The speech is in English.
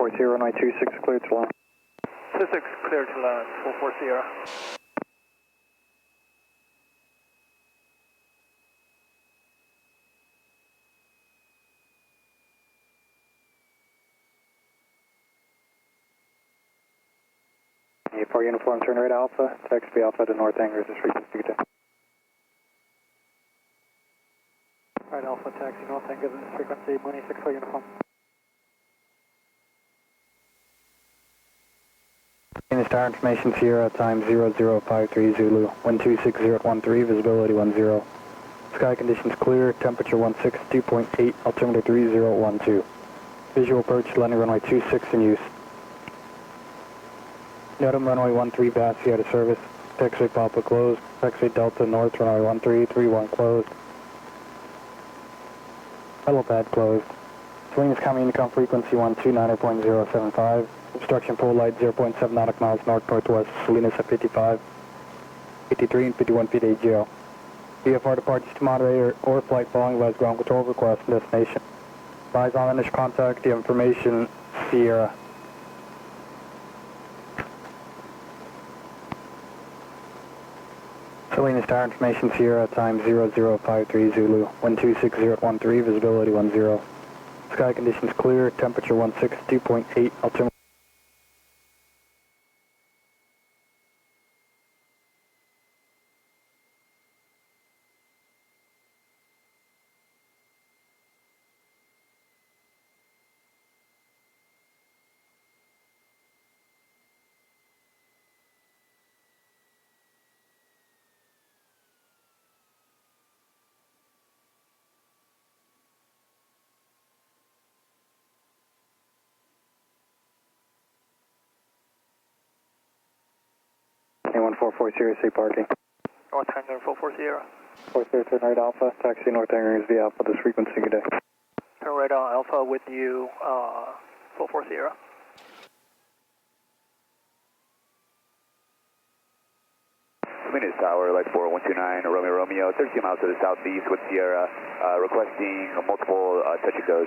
440, runway 26, cleared to land. 26, clear to land, 440. For uniform, turn right Alpha, taxi Alpha to North Angers, this frequency good day. Right Alpha, taxi North Angers, this frequency, money 6 for uniform. Star information Sierra, time 0053 Zulu, wind 26013, visibility 10. Sky conditions clear, temperature 16, 2.8, altimeter 3012. Visual approach, landing runway 26 in use. Needham runway 13 Vassy out of service. Taxiway Papa closed. Taxiway Delta North runway 1331 closed. Helipad closed. Swing is coming income frequency 129.075. Obstruction pole light 0.7 nautical miles north-northwest. Salinas at 55, 53 and 51 feet AGL. VFR departures to moderator or flight following last ground control request and destination. Advise on initial contact, the information Sierra. Salinas Tower information Sierra, time 0053 Zulu, wind 26013, visibility 10. Sky conditions clear, temperature 16, 2.8, altimeter. A1440, say parking. North Hangar, 440. 40, turn right Alpha, taxi North Angers via Alpha, this frequency, good day. Turn right on Alpha with you, 440. Salinas Tower, like 4129, Romeo, 13 miles to the southeast with Sierra, requesting multiple touch and goes.